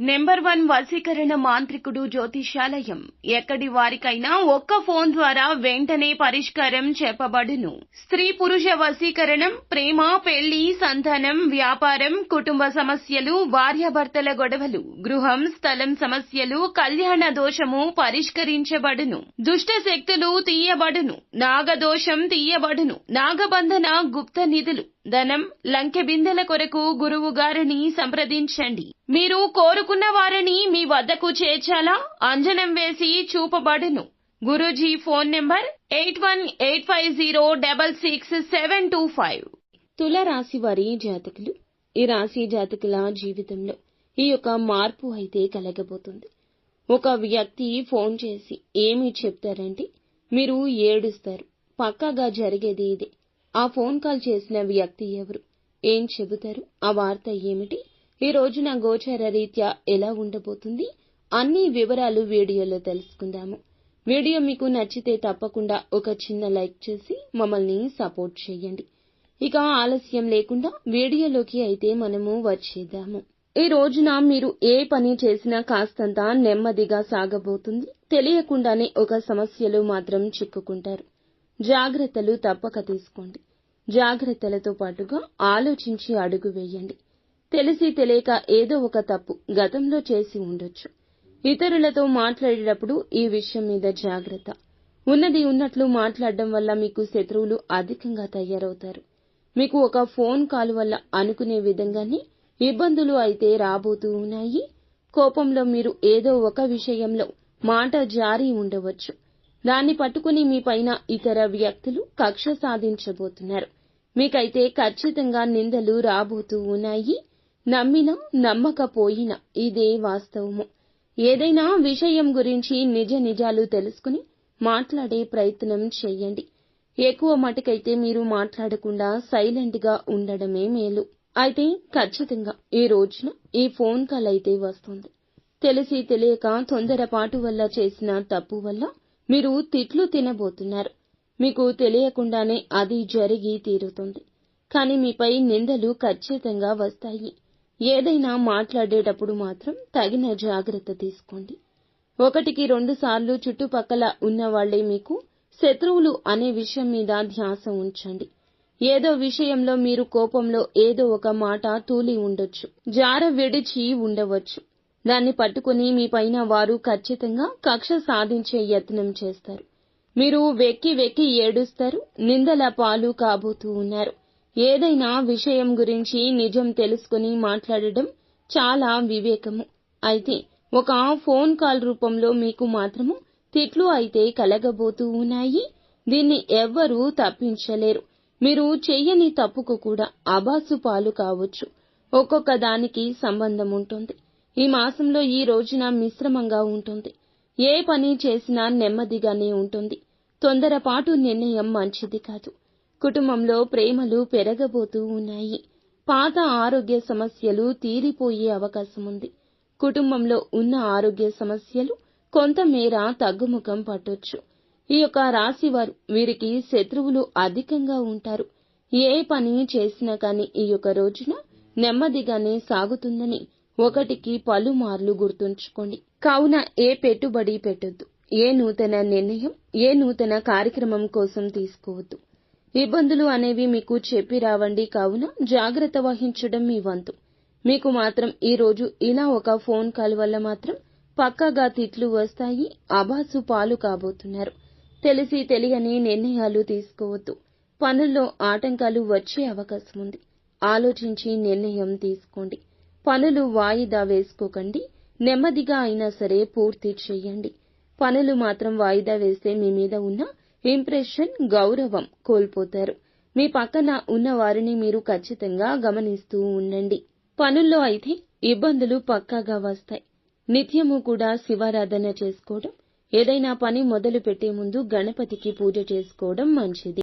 Number 1 వశీకరణ మాంత్రికుడు జ్యోతిష్యాలయం. ఎక్కడి వారికైనా ఒక్క ఫోన్ ద్వారా వెంటనే పరిష్కారం చెప్పబడును. స్త్రీ పురుష వశీకరణం, ప్రేమ, పెళ్లి, సంతానం, వ్యాపారం, కుటుంబ సమస్యలు, భార్యాభర్తల గొడవలు, గృహం, స్థలం సమస్యలు, కళ్యాణ దోషము పరిష్కరించబడును. దుష్ట శక్తులు తీయబడును. నాగదోషం తీయబడును. నాగబంధన, గుప్త నిధులు, ధనం, లంకె బిందెల కొరకు గురువు గారిని సంప్రదించండి. మీరు కోరుకున్న వారిని మీ వద్దకు చేర్చాలా? అంజనం వేసి చూపబడును. Guruji phone number 8185066725. తులారాశి వారి జాతకులు, ఈ రాశి జాతకుల జీవితంలో ఈ యొక్క మార్పు అయితే కలగబోతుంది. ఒక వ్యక్తి ఫోన్ చేసి ఏమి చెప్తారంటే మీరు ఏడుస్తారు. పక్కాగా జరిగేది ఇదే. ఆ ఫోన్ కాల్ చేసిన వ్యక్తి ఎవరు, ఏం చెబుతారు, ఆ వార్త ఏమిటి, ఈ రోజున గోచార రీత్యా ఎలా ఉండబోతుంది, అన్ని వివరాలు వీడియోలో తెలుసుకుందాము. వీడియో మీకు నచ్చితే తప్పకుండా ఒక చిన్న లైక్ చేసి మమ్మల్ని సపోర్ట్ చేయండి. ఇక ఆలస్యం లేకుండా వీడియోలోకి అయితే మనము వచ్చేద్దాము. ఈ రోజున మీరు ఏ పని చేసినా కాస్తంత నెమ్మదిగా సాగబోతుంది. తెలియకుండానే ఒక సమస్యలో మాత్రం చిక్కుకుంటారు. జాగ్రత్తలు తప్పక తీసుకోండి. జాగ్రత్తలతో పాటుగా ఆలోచించి అడుగు వేయండి. తెలిసి తెలియక ఏదో ఒక తప్పు గతంలో చేసి ఉండొచ్చు. ఇతరులతో మాట్లాడేటప్పుడు ఈ విషయం మీద జాగ్రత్త. ఉన్నది ఉన్నట్లు మాట్లాడడం వల్ల మీకు శత్రువులు అధికంగా తయారవుతారు. మీకు ఒక ఫోన్ కాల్ వల్ల అనుకునే విధంగానే ఇబ్బందులు అయితే రాబోతూ ఉన్నాయి. కోపంలో మీరు ఏదో ఒక విషయంలో మాట జారి ఉండవచ్చు. దాన్ని పట్టుకుని మీ పైన ఇతర వ్యక్తులు కక్ష సాధించబోతున్నారు. మీకైతే ఖచ్చితంగా నిందలు రాబోతూ ఉన్నాయి. నమ్మినా నమ్మకపోయినా ఇదే వాస్తవము. ఏదైనా విషయం గురించి నిజ నిజాలు తెలుసుకుని మాట్లాడే ప్రయత్నం చేయండి. ఎక్కువ మటుకైతే మీరు మాట్లాడకుండా సైలెంట్ గా ఉండడమే మేలు. అయితే ఖచ్చితంగా ఈ రోజున ఈ ఫోన్ కాల్ అయితే వస్తుంది. తెలిసి తెలియక తొందరపాటు వల్ల చేసిన తప్పు వల్ల మీరు తిట్లు తినబోతున్నారు. మీకు తెలియకుండానే అది జరిగి తీరుతుంది. కానీ మీపై నిందలు ఖచ్చితంగా వస్తాయి. ఏదైనా మాట్లాడేటప్పుడు మాత్రం తగిన జాగ్రత్త తీసుకోండి. 1-2 సార్లు చుట్టుపక్కల ఉన్నవాళ్లే మీకు శత్రువులు అనే విషయం మీద ధ్యాస ఉంచండి. ఏదో విషయంలో మీరు కోపంలో ఏదో ఒక మాట తూలి ఉండొచ్చు, జార విడిచి ఉండవచ్చు. దాన్ని పట్టుకుని మీ పైన వారు ఖచ్చితంగా కక్ష సాధించే యత్నం చేస్తారు. మీరు వెక్కి వెక్కి ఏడుస్తారు. నిందల పాలు కాబోతూ ఉన్నారు. ఏదైనా విషయం గురించి నిజం తెలుసుకుని మాట్లాడడం చాలా వివేకము. అయితే ఒక ఫోన్ కాల్ రూపంలో మీకు మాత్రము తిట్లు అయితే కలగబోతూ ఉన్నాయి. దీన్ని ఎవ్వరూ తప్పించలేరు. మీరు చెయ్యని తప్పుకు కూడా అబాసు పాలు కావచ్చు. ఒక్కొక్క దానికి సంబంధం ఉంటుంది. ఈ మాసంలో ఈ రోజున మిశ్రమంగా ఉంటుంది. ఏ పని చేసినా నెమ్మదిగానే ఉంటుంది. తొందరపాటు నిర్ణయం మంచిది కాదు. కుటుంబంలో ప్రేమలు పెరగబోతూ ఉన్నాయి. పాత ఆరోగ్య సమస్యలు తీరిపోయే అవకాశం ఉంది. కుటుంబంలో ఉన్న ఆరోగ్య సమస్యలు కొంతమేర తగ్గుముఖం పట్టొచ్చు. ఈ యొక్క రాశివారు, వీరికి శత్రువులు అధికంగా ఉంటారు. ఏ పని చేసినా కానీ ఈ యొక్క రోజున నెమ్మదిగానే సాగుతుందని ఒకటికి పలుమార్లు గుర్తుంచుకోండి. కావున ఏ పెట్టుబడి పెట్టొద్దు. ఏ నూతన నిర్ణయం, ఏ నూతన కార్యక్రమం కోసం తీసుకోవద్దు. ఇబ్బందులు అనేవి మీకు చెప్పి రావండి. కావున జాగ్రత్త వహించడం మీ వంతు. మీకు మాత్రం ఈ రోజు ఇలా ఒక ఫోన్ కాల్ వల్ల మాత్రం పక్కాగా తిట్లు వస్తాయి. అబాసు పాలు కాబోతున్నారు. తెలిసి తెలియని నిర్ణయాలు తీసుకోవద్దు. పనుల్లో ఆటంకాలు వచ్చే అవకాశం ఉంది. ఆలోచించి నిర్ణయం తీసుకోండి. పనులు వాయిదా వేసుకోకండి. నెమ్మదిగా అయినా సరే పూర్తి చేయండి. పనులు మాత్రం వాయిదా వేస్తే మీ మీద ఉన్న ఇంప్రెషన్, గౌరవం కోల్పోతారు. మీ పక్కన ఉన్న వారిని మీరు ఖచ్చితంగా గమనిస్తూ ఉండండి. పనుల్లో అయితే ఇబ్బందులు పక్కాగా వస్తాయి. నిత్యము కూడా శివారాధన చేసుకోవడం, ఏదైనా పని మొదలు పెట్టే ముందు గణపతికి పూజ చేసుకోవడం మంచిది.